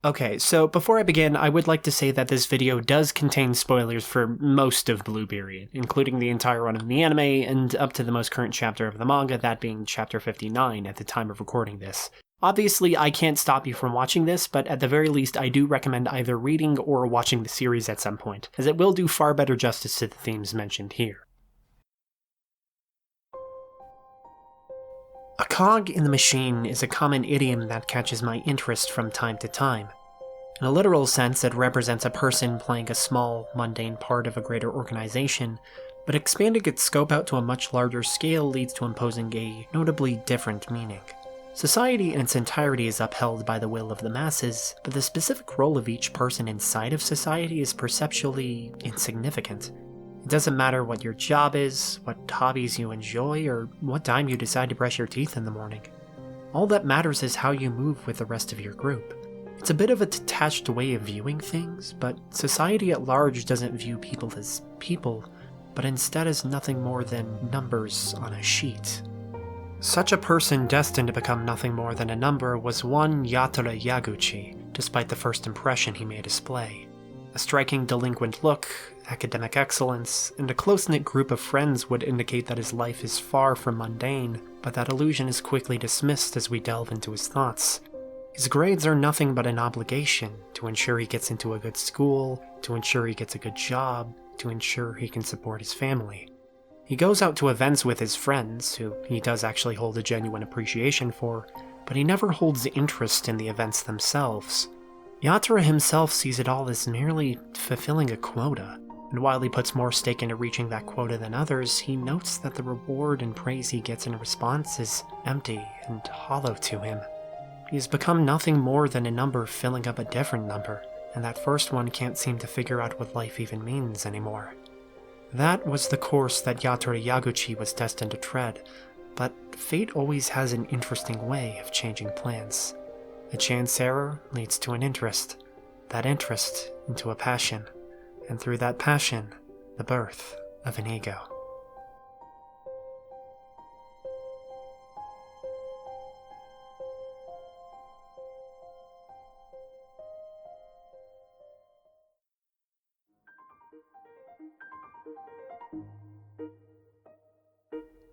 Okay, so before I begin, I would like to say that this video does contain spoilers for most of Blue Period, including the entire run of the anime and up to the most current chapter of the manga, that being chapter 59 at the time of recording this. Obviously, I can't stop you from watching this, but at the very least I do recommend either reading or watching the series at some point, as it will do far better justice to the themes mentioned here. A cog in the machine is a common idiom that catches my interest from time to time. In a literal sense, it represents a person playing a small, mundane part of a greater organization, but expanding its scope out to a much larger scale leads to imposing a notably different meaning. Society in its entirety is upheld by the will of the masses, but the specific role of each person inside of society is perceptually insignificant. It doesn't matter what your job is, what hobbies you enjoy, or what time you decide to brush your teeth in the morning. All that matters is how you move with the rest of your group. It's a bit of a detached way of viewing things, but society at large doesn't view people as people, but instead as nothing more than numbers on a sheet. Such a person destined to become nothing more than a number was one Yatora Yaguchi, despite the first impression he may display. A striking delinquent look, academic excellence, and a close-knit group of friends would indicate that his life is far from mundane, but that illusion is quickly dismissed as we delve into his thoughts. His grades are nothing but an obligation to ensure he gets into a good school, to ensure he gets a good job, to ensure he can support his family. He goes out to events with his friends, who he does actually hold a genuine appreciation for, but he never holds interest in the events themselves. Yatora himself sees it all as merely fulfilling a quota, and while he puts more stake into reaching that quota than others, he notes that the reward and praise he gets in response is empty and hollow to him. He has become nothing more than a number filling up a different number, and that first one can't seem to figure out what life even means anymore. That was the course that Yatora Yaguchi was destined to tread, but fate always has an interesting way of changing plans. A chance error leads to an interest, that interest into a passion, and through that passion, the birth of an ego.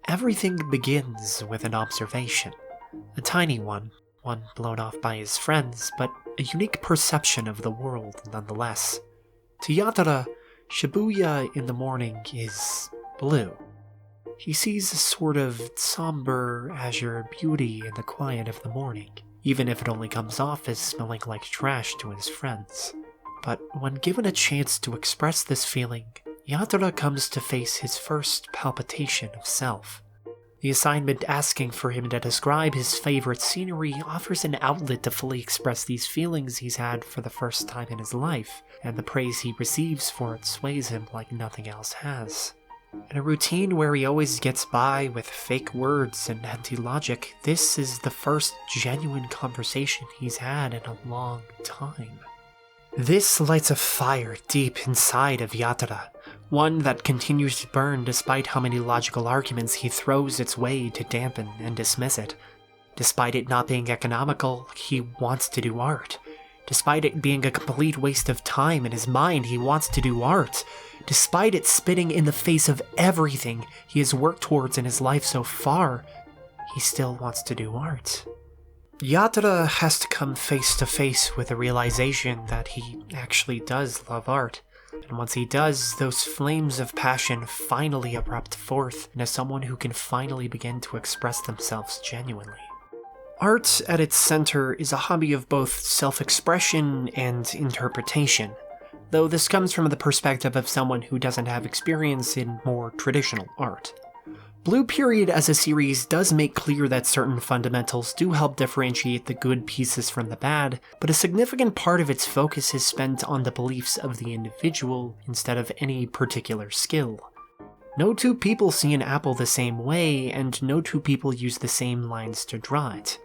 Everything begins with an observation, a tiny one blown off by his friends, but a unique perception of the world nonetheless. To Yatora, Shibuya in the morning is blue. He sees a sort of somber azure beauty in the quiet of the morning, even if it only comes off as smelling like trash to his friends. But when given a chance to express this feeling, Yatora comes to face his first palpitation of self. The assignment asking for him to describe his favorite scenery offers an outlet to fully express these feelings he's had for the first time in his life, and the praise he receives for it sways him like nothing else has. In a routine where he always gets by with fake words and empty logic, this is the first genuine conversation he's had in a long time. This lights a fire deep inside of Yatora, one that continues to burn despite how many logical arguments he throws its way to dampen and dismiss it. Despite it not being economical, he wants to do art. Despite it being a complete waste of time in his mind, he wants to do art. Despite it spitting in the face of everything he has worked towards in his life so far, he still wants to do art. Yatora has to come face to face with the realization that he actually does love art. And once he does, those flames of passion finally erupt forth into someone who can finally begin to express themselves genuinely. Art at its center is a hobby of both self-expression and interpretation, though this comes from the perspective of someone who doesn't have experience in more traditional art. Blue Period as a series does make clear that certain fundamentals do help differentiate the good pieces from the bad, but a significant part of its focus is spent on the beliefs of the individual instead of any particular skill. No two people see an apple the same way, and no two people use the same lines to draw it.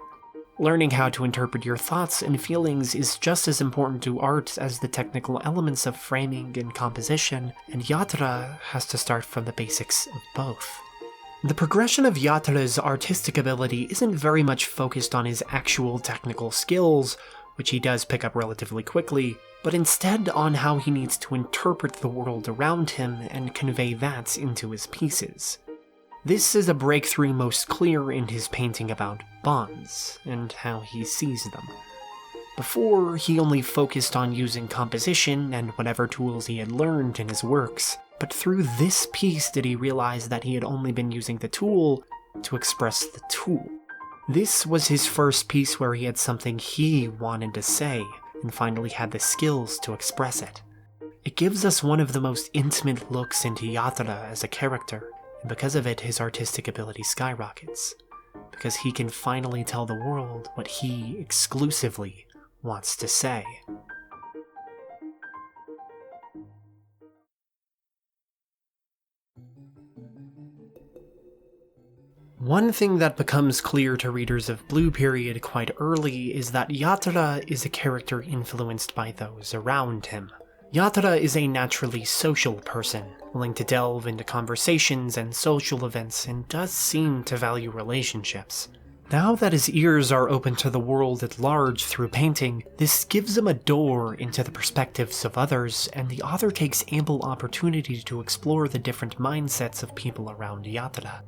Learning how to interpret your thoughts and feelings is just as important to art as the technical elements of framing and composition, and Yatora has to start from the basics of both. The progression of Yatora's artistic ability isn't very much focused on his actual technical skills, which he does pick up relatively quickly, but instead on how he needs to interpret the world around him and convey that into his pieces. This is a breakthrough most clear in his painting about bonds, and how he sees them. Before, he only focused on using composition and whatever tools he had learned in his works, but through this piece did he realize that he had only been using the tool to express the tool. This was his first piece where he had something he wanted to say, and finally had the skills to express it. It gives us one of the most intimate looks into Yatora as a character, and because of it, his artistic ability skyrockets. Because he can finally tell the world what he exclusively wants to say. One thing that becomes clear to readers of Blue Period quite early is that Yatora is a character influenced by those around him. Yatora is a naturally social person, willing to delve into conversations and social events, and does seem to value relationships. Now that his ears are open to the world at large through painting, this gives him a door into the perspectives of others, and the author takes ample opportunity to explore the different mindsets of people around Yatora.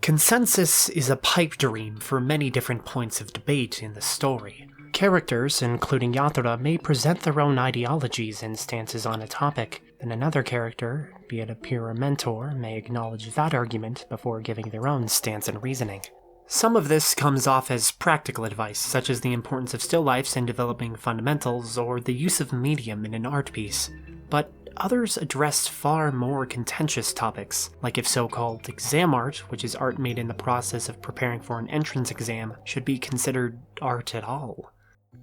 Consensus is a pipe dream for many different points of debate in the story. Characters, including Yatora, may present their own ideologies and stances on a topic, and another character, be it a peer or mentor, may acknowledge that argument before giving their own stance and reasoning. Some of this comes off as practical advice, such as the importance of still lifes in developing fundamentals or the use of medium in an art piece, but others address far more contentious topics, like if so-called exam art, which is art made in the process of preparing for an entrance exam, should be considered art at all.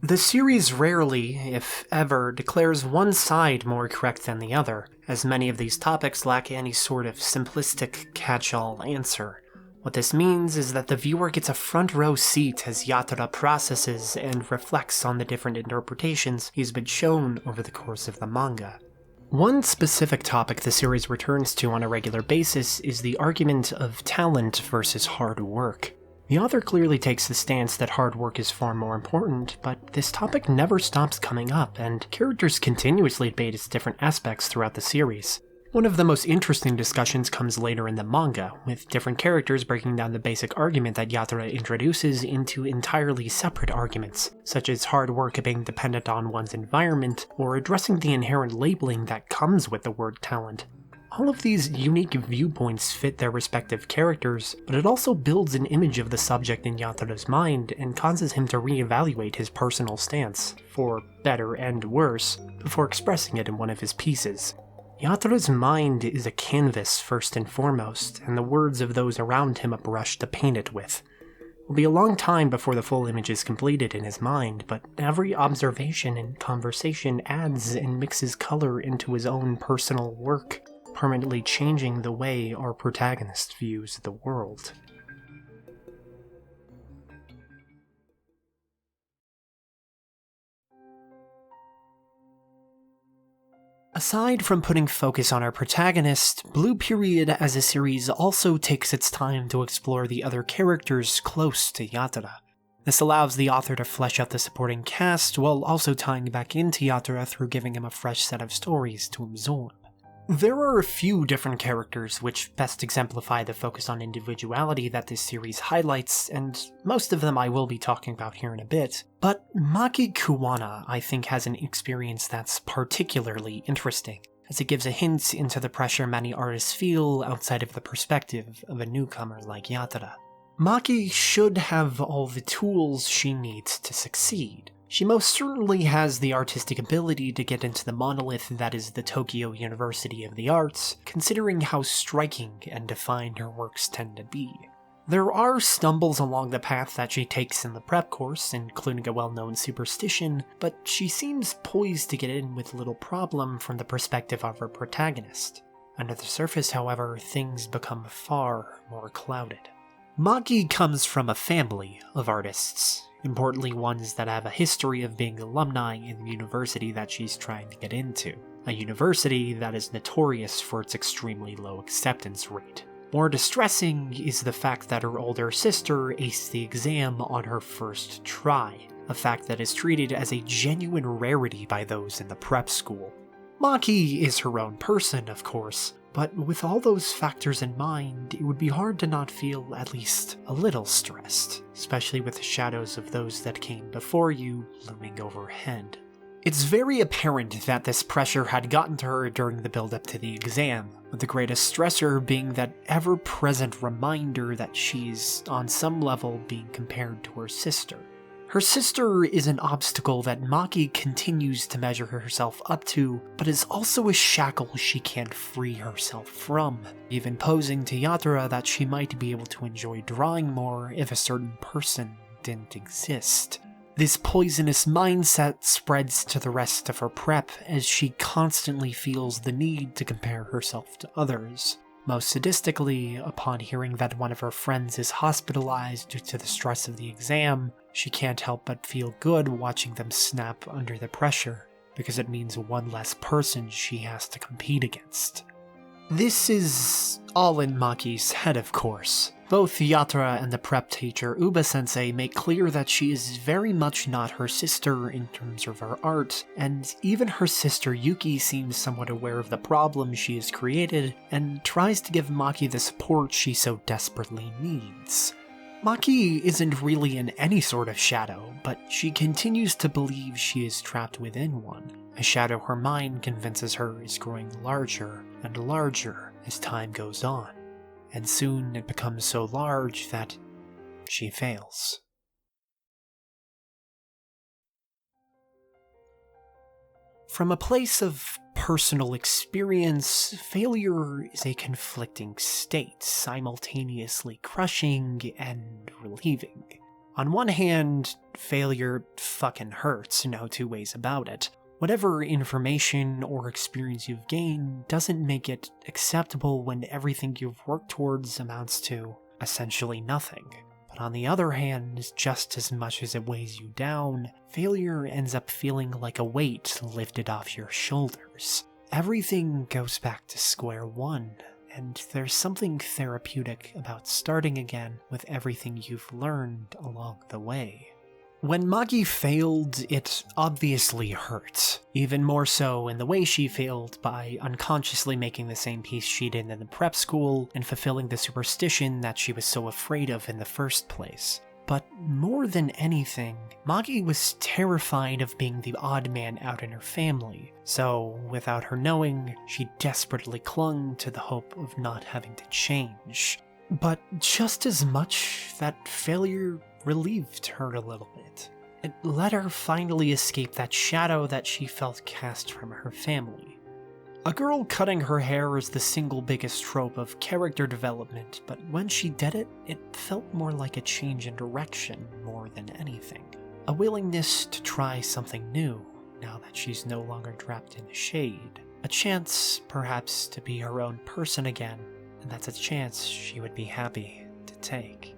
The series rarely, if ever, declares one side more correct than the other, as many of these topics lack any sort of simplistic catch-all answer. What this means is that the viewer gets a front row seat as Yatora processes and reflects on the different interpretations he's been shown over the course of the manga. One specific topic the series returns to on a regular basis is the argument of talent versus hard work. The author clearly takes the stance that hard work is far more important, but this topic never stops coming up, and characters continuously debate its different aspects throughout the series. One of the most interesting discussions comes later in the manga, with different characters breaking down the basic argument that Yatora introduces into entirely separate arguments, such as hard work being dependent on one's environment, or addressing the inherent labeling that comes with the word talent. All of these unique viewpoints fit their respective characters, but it also builds an image of the subject in Yatora's mind and causes him to reevaluate his personal stance, for better and worse, before expressing it in one of his pieces. Yatora's mind is a canvas first and foremost, and the words of those around him a brush to paint it with. It will be a long time before the full image is completed in his mind, but every observation and conversation adds and mixes color into his own personal work, permanently changing the way our protagonist views the world. Aside from putting focus on our protagonist, Blue Period as a series also takes its time to explore the other characters close to Yatora. This allows the author to flesh out the supporting cast while also tying back into Yatora through giving him a fresh set of stories to absorb. There are a few different characters which best exemplify the focus on individuality that this series highlights, and most of them I will be talking about here in a bit, but Maki Kuwana I think has an experience that's particularly interesting, as it gives a hint into the pressure many artists feel outside of the perspective of a newcomer like Yatora. Maki should have all the tools she needs to succeed. She most certainly has the artistic ability to get into the monolith that is the Tokyo University of the Arts, considering how striking and defined her works tend to be. There are stumbles along the path that she takes in the prep course, including a well-known superstition, but she seems poised to get in with little problem from the perspective of her protagonist. Under the surface, however, things become far more clouded. Maki comes from a family of artists, importantly ones that have a history of being alumni in the university that she's trying to get into, a university that is notorious for its extremely low acceptance rate. More distressing is the fact that her older sister aced the exam on her first try, a fact that is treated as a genuine rarity by those in the prep school. Maki is her own person, of course, but with all those factors in mind, it would be hard to not feel at least a little stressed, especially with the shadows of those that came before you looming overhead. It's very apparent that this pressure had gotten to her during the build-up to the exam, with the greatest stressor being that ever-present reminder that she's, on some level, being compared to her sister. Her sister is an obstacle that Maki continues to measure herself up to, but is also a shackle she can't free herself from, even posing to Yatora that she might be able to enjoy drawing more if a certain person didn't exist. This poisonous mindset spreads to the rest of her prep as she constantly feels the need to compare herself to others. Most sadistically, upon hearing that one of her friends is hospitalized due to the stress of the exam, she can't help but feel good watching them snap under the pressure, because it means one less person she has to compete against. This is all in Maki's head, of course. Both Yatora and the prep teacher Uba-sensei make clear that she is very much not her sister in terms of her art, and even her sister Yuki seems somewhat aware of the problem she has created and tries to give Maki the support she so desperately needs. Maki isn't really in any sort of shadow, but she continues to believe she is trapped within one, a shadow her mind convinces her is growing larger and larger as time goes on. And soon it becomes so large that she fails. From a place of personal experience, failure is a conflicting state, simultaneously crushing and relieving. On one hand, failure fucking hurts, no two ways about it. Whatever information or experience you've gained doesn't make it acceptable when everything you've worked towards amounts to essentially nothing. But on the other hand, just as much as it weighs you down, failure ends up feeling like a weight lifted off your shoulders. Everything goes back to square one, and there's something therapeutic about starting again with everything you've learned along the way. When Maki failed, it obviously hurt, even more so in the way she failed by unconsciously making the same piece she did in the prep school and fulfilling the superstition that she was so afraid of in the first place. But more than anything, Maki was terrified of being the odd man out in her family, so without her knowing, she desperately clung to the hope of not having to change. But just as much, that failure relieved her a little bit. It let her finally escape that shadow that she felt cast from her family. A girl cutting her hair is the single biggest trope of character development, but when she did it, it felt more like a change in direction more than anything. A willingness to try something new, now that she's no longer trapped in the shade. A chance, perhaps, to be her own person again, and that's a chance she would be happy to take.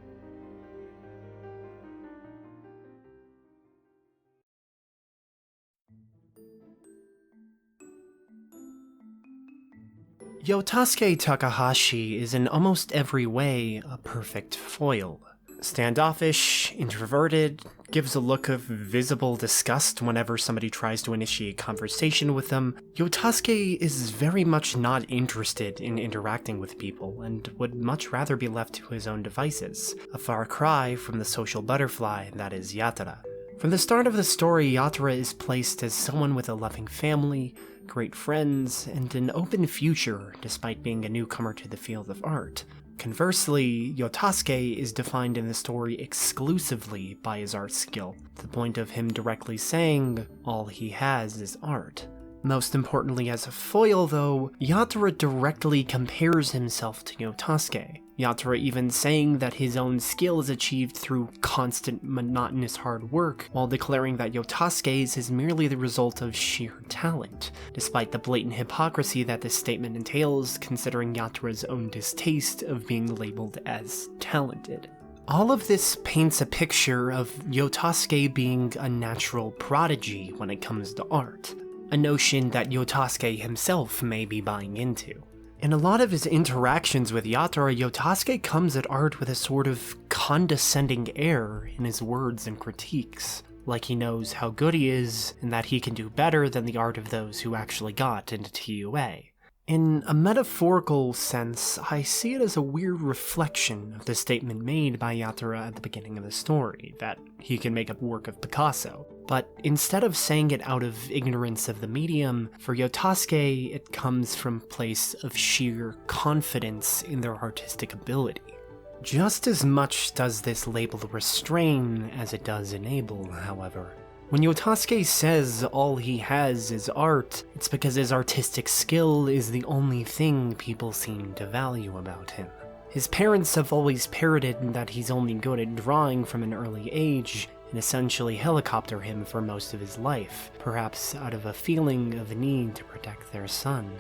Yotasuke Takahashi is in almost every way a perfect foil. Standoffish, introverted, gives a look of visible disgust whenever somebody tries to initiate conversation with them. Yotasuke is very much not interested in interacting with people and would much rather be left to his own devices, a far cry from the social butterfly that is Yatora. From the start of the story, Yatora is placed as someone with a loving family, great friends, and an open future despite being a newcomer to the field of art. Conversely, Yotasuke is defined in the story exclusively by his art skill, to the point of him directly saying all he has is art. Most importantly as a foil though, Yatora directly compares himself to Yotasuke. Yatora even saying that his own skill is achieved through constant, monotonous hard work, while declaring that Yotasuke's is merely the result of sheer talent, despite the blatant hypocrisy that this statement entails considering Yatora's own distaste of being labeled as talented. All of this paints a picture of Yotasuke being a natural prodigy when it comes to art, a notion that Yotasuke himself may be buying into. In a lot of his interactions with Yatora, Yotasuke comes at art with a sort of condescending air in his words and critiques. like he knows how good he is and that he can do better than the art of those who actually got into TUA. In a metaphorical sense, I see it as a weird reflection of the statement made by Yatora at the beginning of the story, that he can make a work of Picasso. But instead of saying it out of ignorance of the medium, for Yotasuke it comes from a place of sheer confidence in their artistic ability. Just as much does this label restrain as it does enable, however. When Yotasuke says all he has is art, it's because his artistic skill is the only thing people seem to value about him. His parents have always parroted that he's only good at drawing from an early age, and essentially helicopter him for most of his life, perhaps out of a feeling of need to protect their son.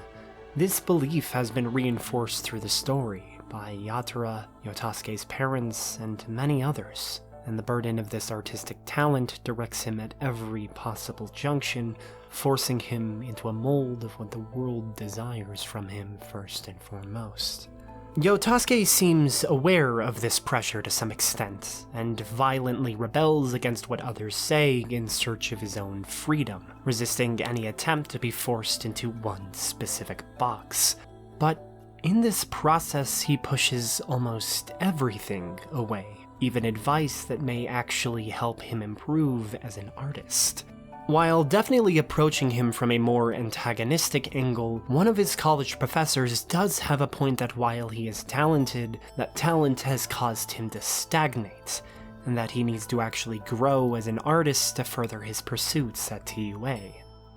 This belief has been reinforced through the story by Yatora, Yotasuke's parents, and many others. And the burden of this artistic talent directs him at every possible junction, forcing him into a mold of what the world desires from him first and foremost. Yotasuke seems aware of this pressure to some extent, and violently rebels against what others say in search of his own freedom, resisting any attempt to be forced into one specific box. But in this process, he pushes almost everything away. Even advice that may actually help him improve as an artist. While definitely approaching him from a more antagonistic angle, one of his college professors does have a point that while he is talented, that talent has caused him to stagnate, and that he needs to actually grow as an artist to further his pursuits at TUA.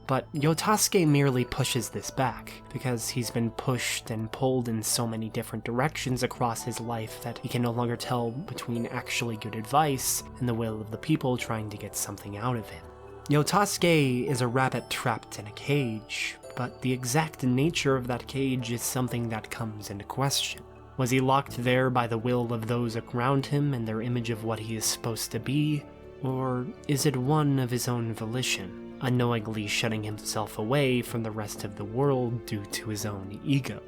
But Yotasuke merely pushes this back, because he's been pushed and pulled in so many different directions across his life that he can no longer tell between actually good advice and the will of the people trying to get something out of him. Yotasuke is a rabbit trapped in a cage, but the exact nature of that cage is something that comes into question. Was he locked there by the will of those around him and their image of what he is supposed to be, or is it one of his own volition? Unknowingly shutting himself away from the rest of the world due to his own ego.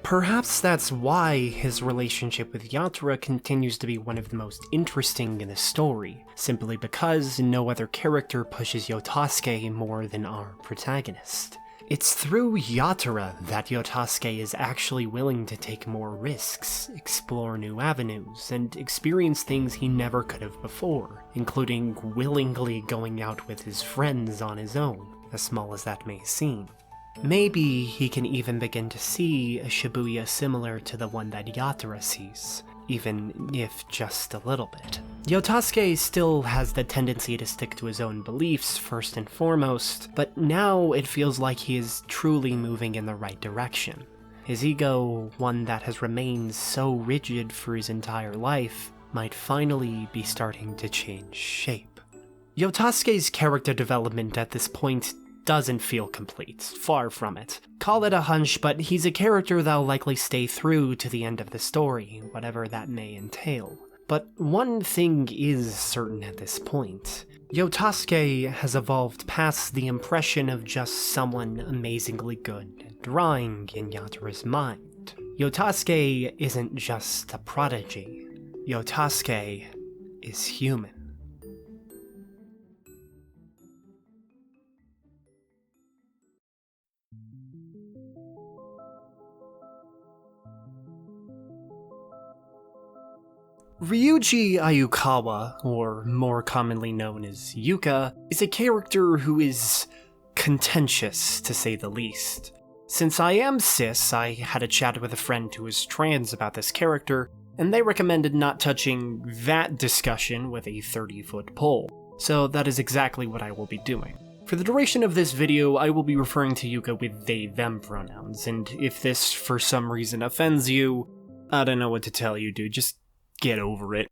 Perhaps that's why his relationship with Yatora continues to be one of the most interesting in the story, simply because no other character pushes Yotasuke more than our protagonist. It's through Yatora that Yotasuke is actually willing to take more risks, explore new avenues, and experience things he never could have before, including willingly going out with his friends on his own, as small as that may seem. Maybe he can even begin to see a Shibuya similar to the one that Yatora sees, even if just a little bit. Yotasuke still has the tendency to stick to his own beliefs first and foremost, but now it feels like he is truly moving in the right direction. His ego, one that has remained so rigid for his entire life, might finally be starting to change shape. Yotasuke's character development at this point doesn't feel complete, far from it. Call it a hunch, but he's a character that'll likely stay through to the end of the story, whatever that may entail. But one thing is certain at this point. Yotasuke has evolved past the impression of just someone amazingly good at drawing in Yatora's mind. Yotasuke isn't just a prodigy. Yotasuke is human. Ryuji Ayukawa, or more commonly known as Yuka, is a character who is contentious, to say the least. Since I am cis, I had a chat with a friend who is trans about this character, and they recommended not touching that discussion with a 30-foot pole, so that is exactly what I will be doing. For the duration of this video, I will be referring to Yuka with they/them pronouns, and if this for some reason offends you, I don't know what to tell you, dude, just get over it.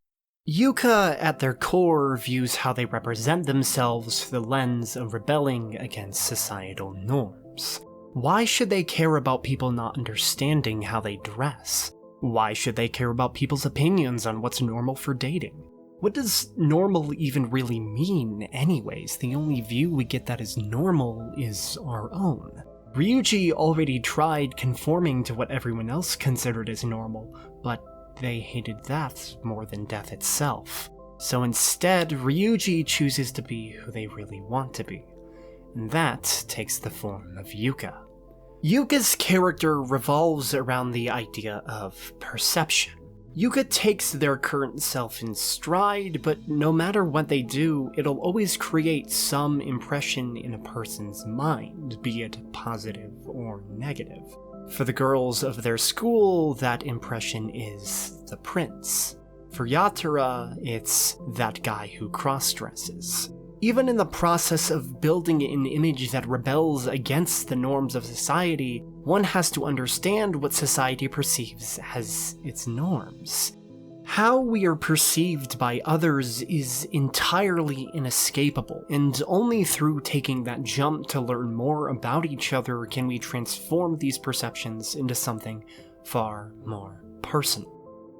Yuka, at their core, views how they represent themselves through the lens of rebelling against societal norms. Why should they care about people not understanding how they dress? Why should they care about people's opinions on what's normal for dating? What does normal even really mean anyways? The only view we get that is normal is our own. Ryuji already tried conforming to what everyone else considered as normal, but they hated that more than death itself. So instead, Ryuji chooses to be who they really want to be, and that takes the form of Yuka. Yuka's character revolves around the idea of perception. Yuka takes their current self in stride, but no matter what they do, it'll always create some impression in a person's mind, be it positive or negative. For the girls of their school, that impression is the prince. For Yatora, it's that guy who cross-dresses. Even in the process of building an image that rebels against the norms of society, one has to understand what society perceives as its norms. How we are perceived by others is entirely inescapable, and only through taking that jump to learn more about each other can we transform these perceptions into something far more personal.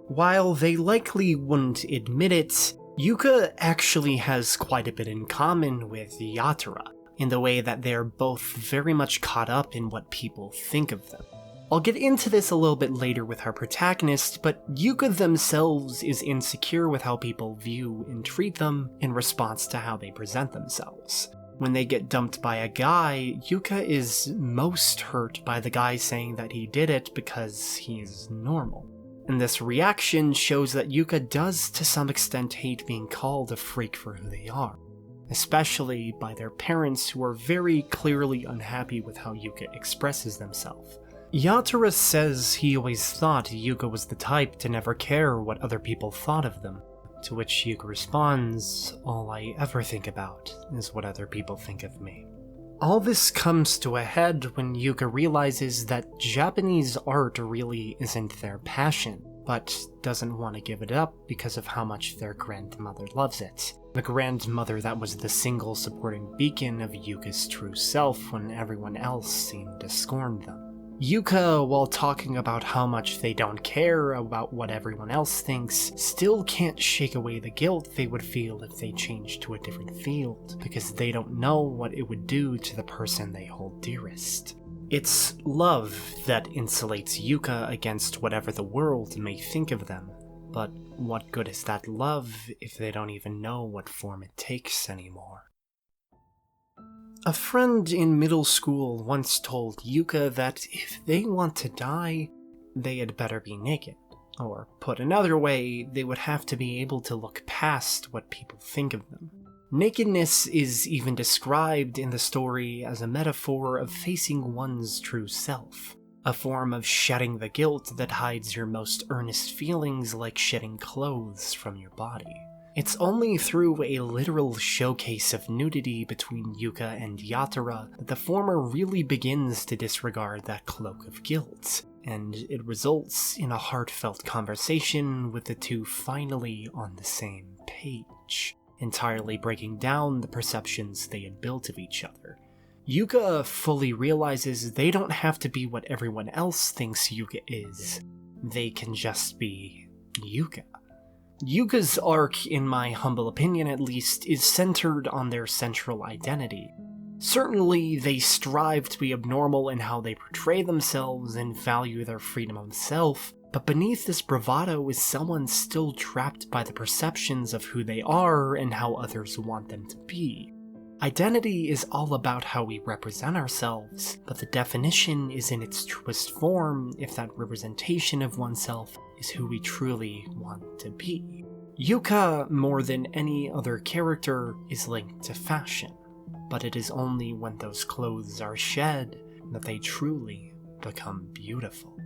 While they likely wouldn't admit it, Yuka actually has quite a bit in common with Yatora, in the way that they're both very much caught up in what people think of them. I'll get into this a little bit later with our protagonist, but Yuka themselves is insecure with how people view and treat them in response to how they present themselves. When they get dumped by a guy, Yuka is most hurt by the guy saying that he did it because he's normal. And this reaction shows that Yuka does to some extent hate being called a freak for who they are, especially by their parents who are very clearly unhappy with how Yuka expresses themselves. Yatora says he always thought Yuka was the type to never care what other people thought of them, to which Yuka responds, "All I ever think about is what other people think of me." All this comes to a head when Yuka realizes that Japanese art really isn't their passion, but doesn't want to give it up because of how much their grandmother loves it. The grandmother that was the single supporting beacon of Yuka's true self when everyone else seemed to scorn them. Yuka, while talking about how much they don't care about what everyone else thinks, still can't shake away the guilt they would feel if they changed to a different field, because they don't know what it would do to the person they hold dearest. It's love that insulates Yuka against whatever the world may think of them, but what good is that love if they don't even know what form it takes anymore? A friend in middle school once told Yuka that if they want to die, they had better be naked. Or, put another way, they would have to be able to look past what people think of them. Nakedness is even described in the story as a metaphor of facing one's true self, a form of shedding the guilt that hides your most earnest feelings like shedding clothes from your body. It's only through a literal showcase of nudity between Yuka and Yatora that the former really begins to disregard that cloak of guilt, and it results in a heartfelt conversation with the two finally on the same page, entirely breaking down the perceptions they had built of each other. Yuka fully realizes they don't have to be what everyone else thinks Yuka is. They can just be Yuka. Yuka's arc, in my humble opinion at least, is centered on their central identity. Certainly, they strive to be abnormal in how they portray themselves and value their freedom of self, but beneath this bravado is someone still trapped by the perceptions of who they are and how others want them to be. Identity is all about how we represent ourselves, but the definition is in its truest form if that representation of oneself is who we truly want to be. Yuka, more than any other character, is linked to fashion, but it is only when those clothes are shed that they truly become beautiful.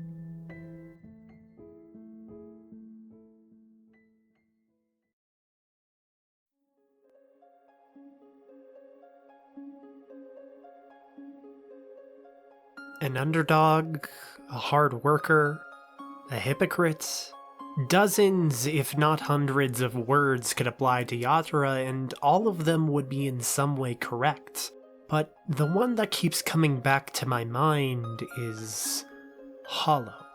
An underdog, a hard worker, a hypocrite. Dozens, if not hundreds, of words could apply to Yatora, and all of them would be in some way correct. But the one that keeps coming back to my mind is hollow.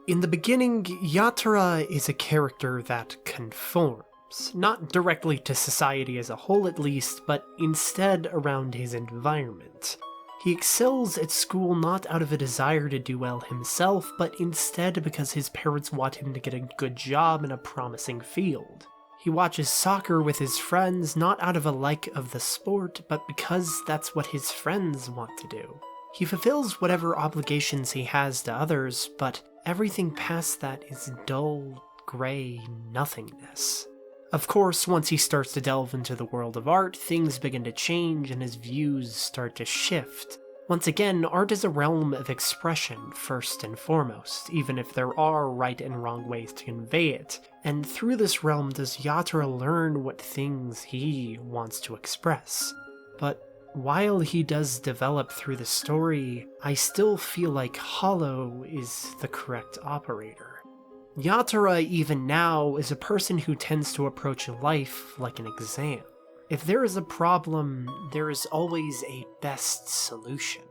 In the beginning, Yatora is a character that conforms, not directly to society as a whole at least, but instead around his environment. He excels at school not out of a desire to do well himself, but instead because his parents want him to get a good job in a promising field. He watches soccer with his friends not out of a like of the sport, but because that's what his friends want to do. He fulfills whatever obligations he has to others, but everything past that is dull, gray nothingness. Of course, once he starts to delve into the world of art, things begin to change and his views start to shift. Once again, art is a realm of expression, first and foremost, even if there are right and wrong ways to convey it. And through this realm does Yatora learn what things he wants to express. But while he does develop through the story, I still feel like Hollow is the correct operator. Yatora, even now, is a person who tends to approach life like an exam. If there is a problem, there is always a best solution.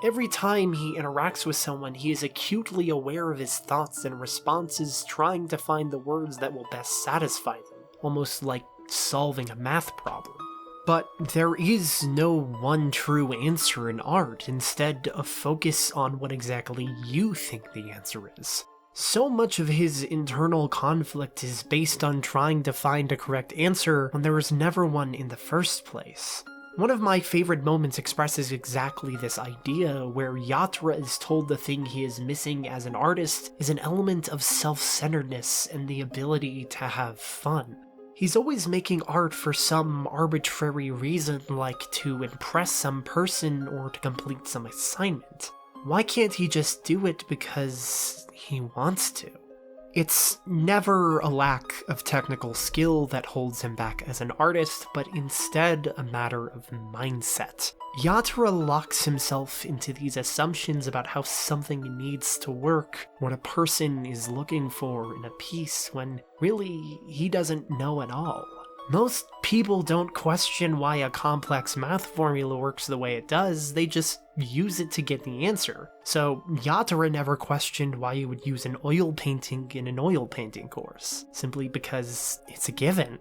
Every time he interacts with someone, he is acutely aware of his thoughts and responses, trying to find the words that will best satisfy them, almost like solving a math problem. But there is no one true answer in art, instead a focus on what exactly you think the answer is. So much of his internal conflict is based on trying to find a correct answer when there was never one in the first place. One of my favorite moments expresses exactly this idea, where Yatora is told the thing he is missing as an artist is an element of self-centeredness and the ability to have fun. He's always making art for some arbitrary reason, like to impress some person or to complete some assignment. Why can't he just do it because he wants to? It's never a lack of technical skill that holds him back as an artist, but instead a matter of mindset. Yatora locks himself into these assumptions about how something needs to work, what a person is looking for in a piece, when really he doesn't know at all. Most people don't question why a complex math formula works the way it does, they just use it to get the answer. So Yatora never questioned why you would use an oil painting in an oil painting course, simply because it's a given,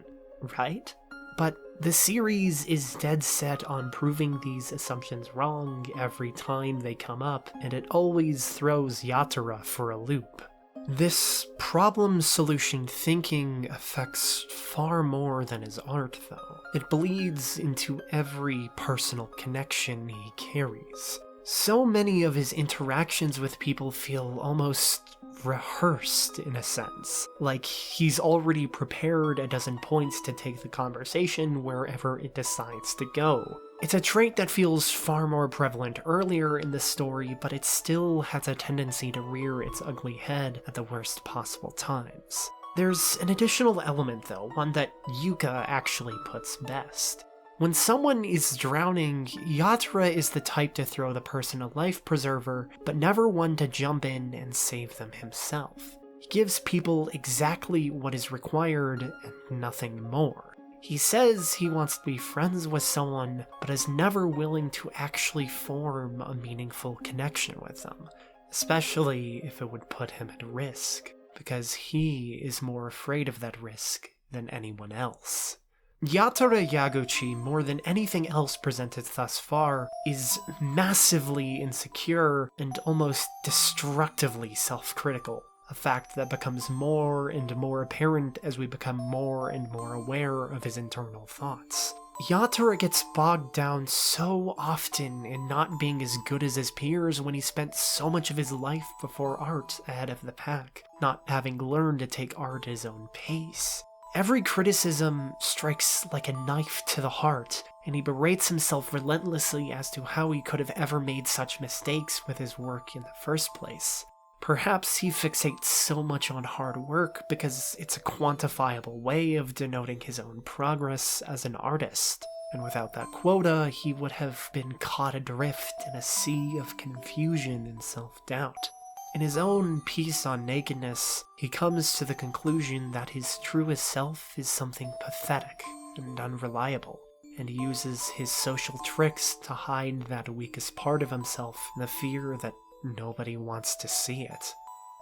right? But the series is dead set on proving these assumptions wrong every time they come up, and it always throws Yatora for a loop. This problem-solution thinking affects far more than his art, though. It bleeds into every personal connection he carries. So many of his interactions with people feel almost rehearsed, in a sense. Like he's already prepared a dozen points to take the conversation wherever it decides to go. It's a trait that feels far more prevalent earlier in the story, but it still has a tendency to rear its ugly head at the worst possible times. There's an additional element though, one that Yuka actually puts best. When someone is drowning, Yatora is the type to throw the person a life preserver, but never one to jump in and save them himself. He gives people exactly what is required and nothing more. He says he wants to be friends with someone, but is never willing to actually form a meaningful connection with them, especially if it would put him at risk, because he is more afraid of that risk than anyone else. Yatora Yaguchi, more than anything else presented thus far, is massively insecure and almost destructively self-critical. A fact that becomes more and more apparent as we become more and more aware of his internal thoughts. Yatora gets bogged down so often in not being as good as his peers when he spent so much of his life before art ahead of the pack, not having learned to take art at his own pace. Every criticism strikes like a knife to the heart, and he berates himself relentlessly as to how he could have ever made such mistakes with his work in the first place. Perhaps he fixates so much on hard work because it's a quantifiable way of denoting his own progress as an artist, and without that quota, he would have been caught adrift in a sea of confusion and self-doubt. In his own piece on nakedness, he comes to the conclusion that his truest self is something pathetic and unreliable, and he uses his social tricks to hide that weakest part of himself in the fear that nobody wants to see it,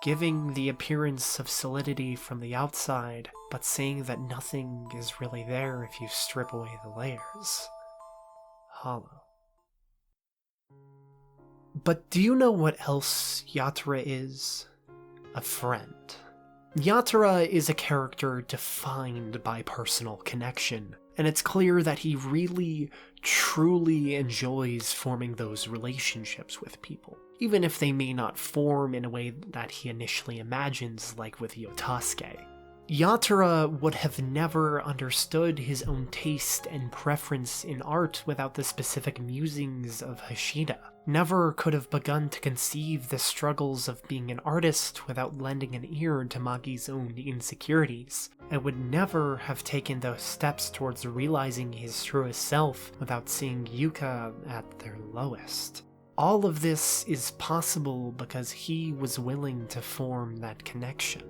giving the appearance of solidity from the outside, but saying that nothing is really there if you strip away the layers. Hollow. But do you know what else Yatora is? A friend. Yatora is a character defined by personal connection, and it's clear that he really, truly enjoys forming those relationships with people, even if they may not form in a way that he initially imagines, like with Yotasuke. Yatora would have never understood his own taste and preference in art without the specific musings of Hashida. Never could have begun to conceive the struggles of being an artist without lending an ear to Maki's own insecurities, and would never have taken those steps towards realizing his truest self without seeing Yuka at their lowest. All of this is possible because he was willing to form that connection.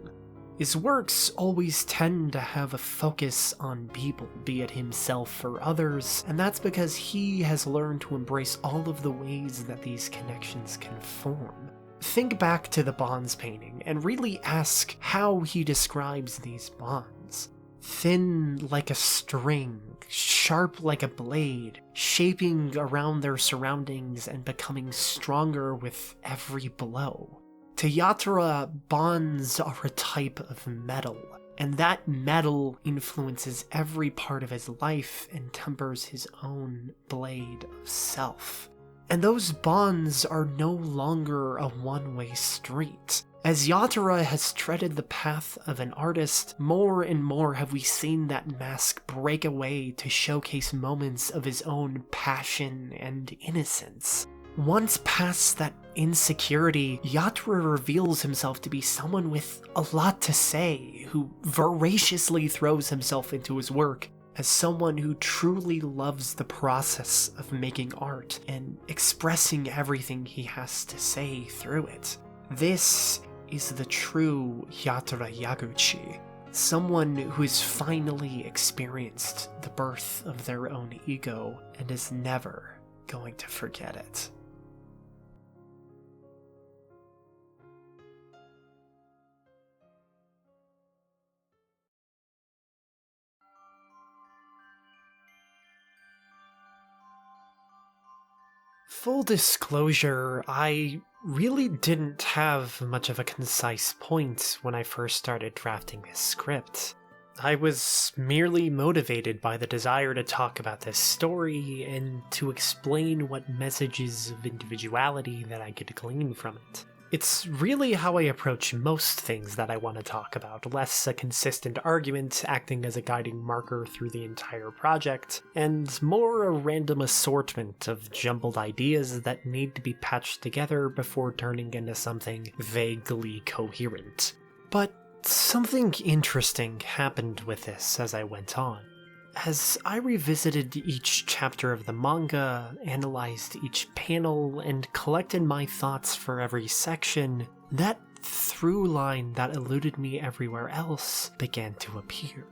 His works always tend to have a focus on people, be it himself or others, and that's because he has learned to embrace all of the ways that these connections can form. Think back to the Bonds painting and really ask how he describes these bonds. Thin like a string, sharp like a blade, shaping around their surroundings and becoming stronger with every blow. To Yatora, bonds are a type of metal, and that metal influences every part of his life and tempers his own blade of self. And those bonds are no longer a one-way street. As Yatora has treaded the path of an artist, more and more have we seen that mask break away to showcase moments of his own passion and innocence. Once past that insecurity, Yatora reveals himself to be someone with a lot to say, who voraciously throws himself into his work, as someone who truly loves the process of making art and expressing everything he has to say through it. This is the true Yatora Yaguchi, someone who has finally experienced the birth of their own ego and is never going to forget it. Full disclosure, I really didn't have much of a concise point when I first started drafting this script. I was merely motivated by the desire to talk about this story and to explain what messages of individuality that I could glean from it. It's really how I approach most things that I want to talk about, less a consistent argument acting as a guiding marker through the entire project, and more a random assortment of jumbled ideas that need to be patched together before turning into something vaguely coherent. But something interesting happened with this as I went on. As I revisited each chapter of the manga, analyzed each panel, and collected my thoughts for every section, that through line that eluded me everywhere else began to appear.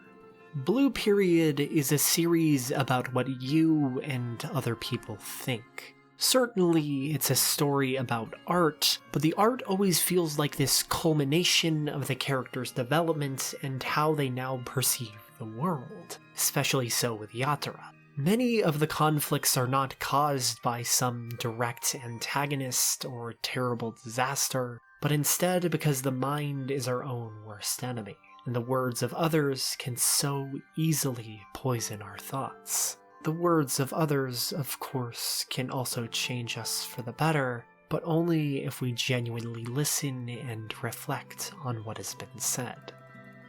Blue Period is a series about what you and other people think. Certainly, it's a story about art, but the art always feels like this culmination of the character's development and how they now perceive the world, especially so with Yatora. Many of the conflicts are not caused by some direct antagonist or terrible disaster, but instead because the mind is our own worst enemy, and the words of others can so easily poison our thoughts. The words of others, of course, can also change us for the better, but only if we genuinely listen and reflect on what has been said.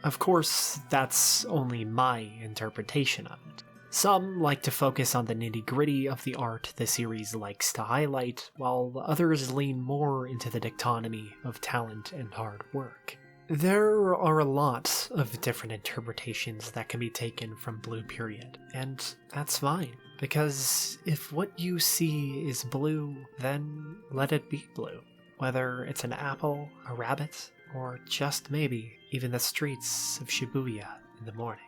Of course, that's only my interpretation of it. Some like to focus on the nitty-gritty of the art the series likes to highlight, while others lean more into the dichotomy of talent and hard work. There are a lot of different interpretations that can be taken from Blue Period, and that's fine, because if what you see is blue, then let it be blue. Whether it's an apple, a rabbit, or just maybe even the streets of Shibuya in the morning.